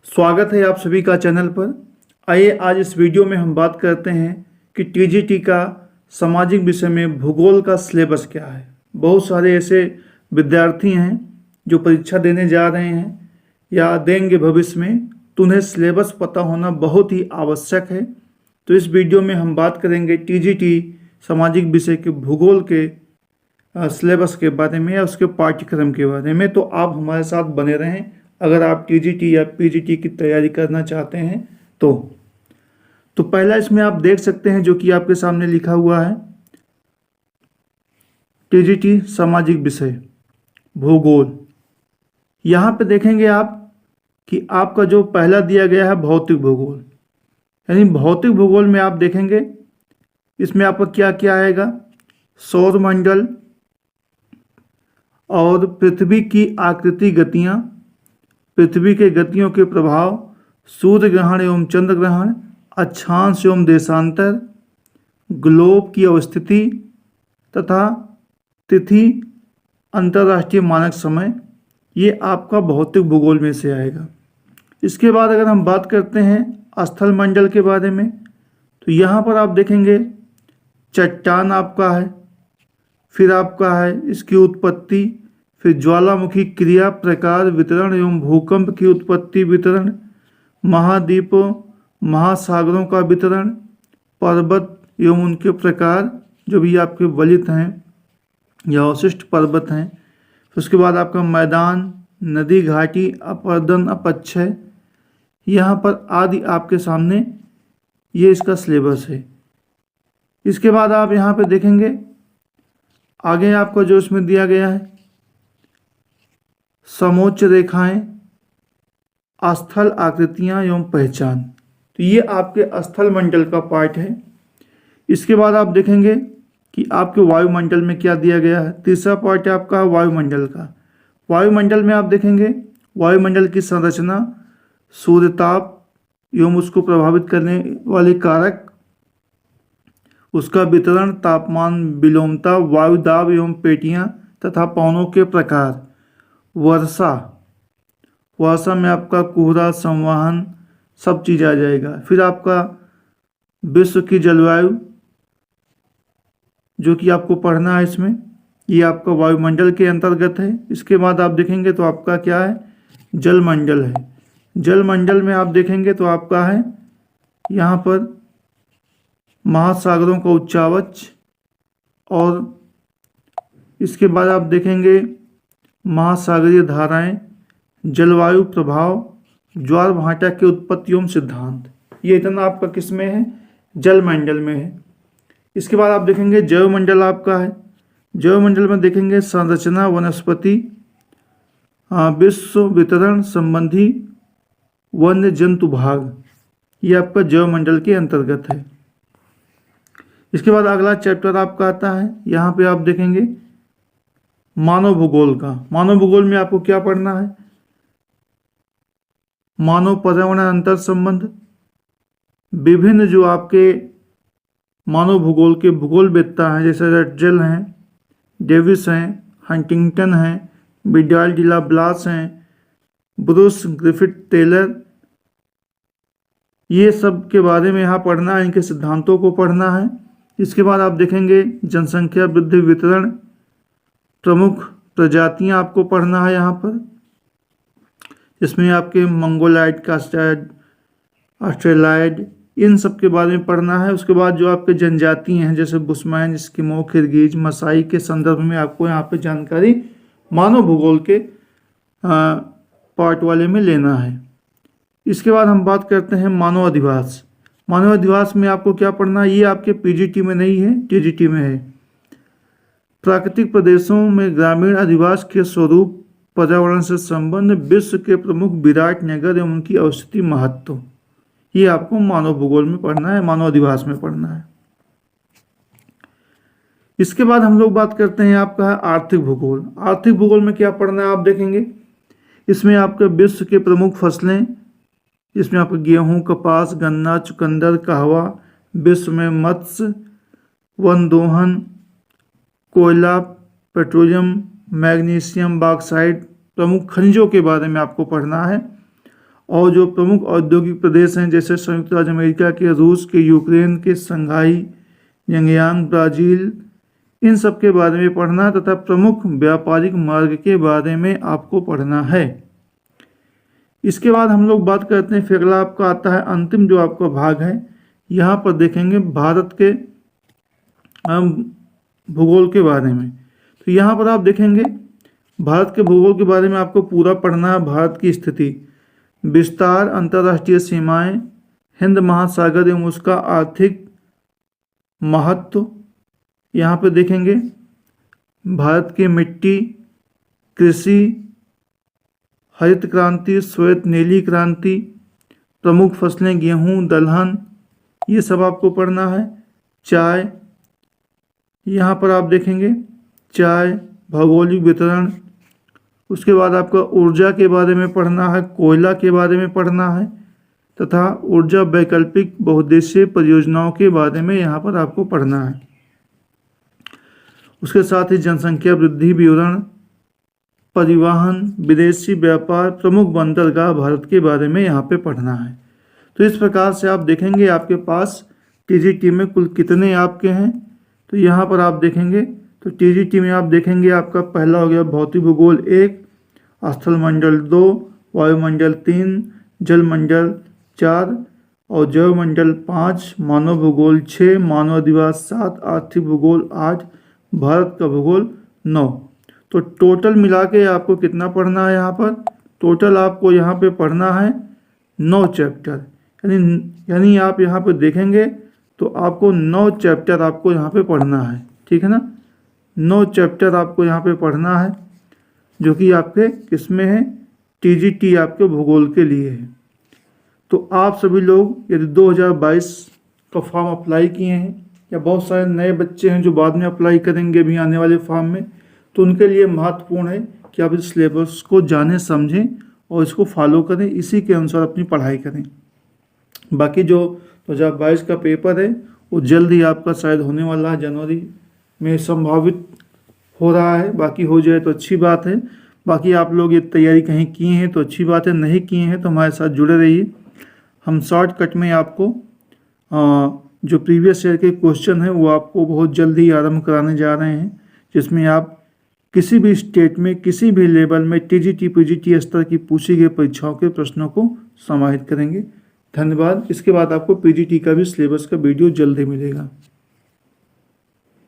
स्वागत है आप सभी का चैनल पर। आइए आज इस वीडियो में हम बात करते हैं कि टीजीटी का सामाजिक विषय में भूगोल का सिलेबस क्या है। बहुत सारे ऐसे विद्यार्थी हैं जो परीक्षा देने जा रहे हैं या देंगे भविष्य में, तो उन्हें सिलेबस पता होना बहुत ही आवश्यक है। तो इस वीडियो में हम बात करेंगे टीजीटी सामाजिक विषय के भूगोल के सिलेबस के बारे में या उसके पाठ्यक्रम के बारे में। तो आप हमारे साथ बने रहें अगर आप टीजीटी या पीजीटी की तैयारी करना चाहते हैं तो पहला इसमें आप देख सकते हैं जो कि आपके सामने लिखा हुआ है, टीजीटी सामाजिक विषय भूगोल। यहाँ पे देखेंगे आप कि आपका जो पहला दिया गया है भौतिक भूगोल, यानी भौतिक भूगोल में आप देखेंगे इसमें आपका क्या क्या आएगा, सौरमंडल और पृथ्वी की आकृति, गतियाँ, पृथ्वी के गतियों के प्रभाव, सूर्य ग्रहण एवं चंद्र ग्रहण, अक्षांश एवं देशांतर, ग्लोब की अवस्थिति तथा तिथि, अंतर्राष्ट्रीय मानक समय, ये आपका भौतिक भूगोल में से आएगा। इसके बाद अगर हम बात करते हैं स्थल मंडल के बारे में, तो यहाँ पर आप देखेंगे चट्टान आपका है, फिर आपका है इसकी उत्पत्ति, फिर ज्वालामुखी क्रिया, प्रकार, वितरण एवं भूकंप की उत्पत्ति वितरण, महाद्वीपों महासागरों का वितरण, पर्वत एवं उनके प्रकार जो भी आपके वलित हैं या अवशिष्ट पर्वत हैं। उसके बाद आपका मैदान, नदी, घाटी, अपरदन, अपक्षय, यहाँ पर आदि आपके सामने ये इसका सिलेबस है। इसके बाद आप यहाँ पे देखेंगे आगे आपको जो इसमें दिया गया है समोच्च रेखाएं, स्थल आकृतियां एवं पहचान, तो ये आपके स्थल मंडल का पार्ट है। इसके बाद आप देखेंगे कि आपके वायुमंडल में क्या दिया गया है। तीसरा पार्ट है आपका वायुमंडल का। वायुमंडल में आप देखेंगे वायुमंडल की संरचना, सूर्यताप एवं उसको प्रभावित करने वाले कारक, उसका वितरण, तापमान, विलोमता, वायु दाब एवं पेटियां तथा पवनों के प्रकार, वर्षा, वर्षा में आपका कोहरा, संवहन, सब चीज़ आ जाएगा। फिर आपका विश्व की जलवायु जो कि आपको पढ़ना है इसमें, ये आपका वायुमंडल के अंतर्गत है। इसके बाद आप देखेंगे तो आपका क्या है, जलमंडल है। जलमंडल में आप देखेंगे तो आपका है यहाँ पर महासागरों का उच्चावच, और इसके बाद आप देखेंगे महासागरीय धाराएं, जलवायु प्रभाव, ज्वार भाटा की उत्पत्ति एवं सिद्धांत, ये इतना आपका किस में है, जलमंडल में है। इसके बाद आप देखेंगे जैवमंडल आपका है। जैवमंडल में देखेंगे संरचना, वनस्पति, विश्व वितरण संबंधी वन्य जंतु भाग, ये आपका जैवमंडल के अंतर्गत है। इसके बाद अगला चैप्टर आपका आता है, यहाँ पे आप देखेंगे मानव भूगोल का। मानव भूगोल में आपको क्या पढ़ना है, मानव पर्यावरण अंतर संबंध, विभिन्न जो आपके मानव भूगोल के भूगोलवेत्ता हैं जैसे रटजेल हैं, डेविस हैं, हंटिंगटन हैं, विडाल डिला ब्लास हैं, ब्रूस ग्रिफिथ टेलर, ये सब के बारे में यहाँ पढ़ना है, इनके सिद्धांतों को पढ़ना है। इसके बाद आप देखेंगे जनसंख्या वृद्धि, वितरण, प्रमुख प्रजातियां आपको पढ़ना है यहाँ पर, इसमें आपके मंगोलाइड, कास्टाइड, ऑस्ट्रेलाइड, इन सब के बारे में पढ़ना है। उसके बाद जो आपके जनजाति हैं जैसे बुशमैन, एस्किमो, किर्गिज, मसाई के संदर्भ में आपको यहाँ पे जानकारी मानव भूगोल के पार्ट वाले में लेना है। इसके बाद हम बात करते हैं मानव अधिवास। मानव अधिवास में आपको क्या पढ़ना है, ये आपके पीजीटी में नहीं है, टीजीटी में है। प्राकृतिक प्रदेशों में ग्रामीण अधिवास के स्वरूप, पर्यावरण से संबंध, विश्व के प्रमुख विराट नगर एवं उनकी अवस्थिति, महत्व, ये आपको मानव भूगोल में पढ़ना है, मानव अधिवास में पढ़ना है। इसके बाद हम लोग बात करते हैं आपका है आर्थिक भूगोल। आर्थिक भूगोल में क्या पढ़ना है आप देखेंगे, इसमें आपके विश्व के प्रमुख फसलें, इसमें आपको गेहूं, कपास, गन्ना, चुकंदर, कहवा, विश्व में मत्स्य, वन दोहन, कोयला, पेट्रोलियम, मैग्नीशियम, बॉक्साइट, प्रमुख खनिजों के बारे में आपको पढ़ना है। और जो प्रमुख औद्योगिक प्रदेश हैं जैसे संयुक्त राज्य अमेरिका के, रूस के, यूक्रेन के, संघाई, यंगयांग, ब्राज़ील, इन सब के बारे में पढ़ना है तथा प्रमुख व्यापारिक मार्ग के बारे में आपको पढ़ना है। इसके बाद हम लोग बात करते हैं, फिर अगला आपका आता है अंतिम जो आपका भाग है, यहाँ पर देखेंगे भारत के भूगोल के बारे में। तो यहाँ पर आप देखेंगे भारत के भूगोल के बारे में आपको पूरा पढ़ना है। भारत की स्थिति, विस्तार, अंतर्राष्ट्रीय सीमाएं, हिंद महासागर एवं उसका आर्थिक महत्व, यहाँ पे देखेंगे भारत की मिट्टी, कृषि, हरित क्रांति, श्वेत नीली क्रांति, प्रमुख फसलें गेहूं, दलहन, ये सब आपको पढ़ना है। चाय, यहाँ पर आप देखेंगे चाय, भौगोलिक वितरण, उसके बाद आपका ऊर्जा के बारे में पढ़ना है, कोयला के बारे में पढ़ना है तथा ऊर्जा वैकल्पिक बहुउद्देशीय परियोजनाओं के बारे में यहाँ पर आपको पढ़ना है। उसके साथ ही जनसंख्या वृद्धि विवरण, परिवहन, विदेशी व्यापार, प्रमुख बंदरगाह भारत के बारे में यहाँ पे पढ़ना है। तो इस प्रकार से आप देखेंगे आपके पास टीजीटी में कुल कितने आपके हैं। तो यहाँ पर आप देखेंगे तो टीजीटी में आप देखेंगे आपका पहला हो गया भौतिक भूगोल 1, स्थल मंडल 2, वायुमंडल 3, जल मंडल 4 और जैव मंडल 5, मानव भूगोल 6, मानव अधिवास 7, आर्थिक भूगोल 8, भारत का भूगोल 9। तो टोटल मिला के आपको कितना पढ़ना है यहाँ पर, टोटल आपको यहाँ पे पढ़ना है 9 चैप्टर, यानी आप यहाँ पे देखेंगे तो आपको 9 चैप्टर आपको यहाँ पे पढ़ना है, ठीक है ना। 9 चैप्टर आपको यहाँ पे पढ़ना है जो कि आपके किसमें है, टीजीटी आपके भूगोल के लिए है। तो आप सभी लोग यदि 2022 का फॉर्म अप्लाई किए हैं या बहुत सारे नए बच्चे हैं जो बाद में अप्लाई करेंगे भी आने वाले फॉर्म में, तो उनके लिए महत्वपूर्ण है कि आप इस सिलेबस को जानें, समझें और इसको फॉलो करें, इसी के अनुसार अपनी पढ़ाई करें। बाकी जो 2022 का पेपर है वो जल्द ही आपका शायद होने वाला है, जनवरी में संभावित हो रहा है। बाकी हो जाए तो अच्छी बात है। बाकी आप लोग ये तैयारी कहीं किए हैं तो अच्छी बात है, नहीं किए हैं तो हमारे साथ जुड़े रहिए। हम शॉर्टकट में आपको जो प्रीवियस ईयर के क्वेश्चन हैं वो आपको बहुत जल्द ही आरम्भ कराने जा रहे हैं, जिसमें आप किसी भी स्टेट में किसी भी लेवल में टीजीटी पीजीटी स्तर की पूछी गई परीक्षाओं के प्रश्नों को समाहित करेंगे। धन्यवाद। इसके बाद आपको पीजीटी का भी सिलेबस का वीडियो जल्द ही मिलेगा।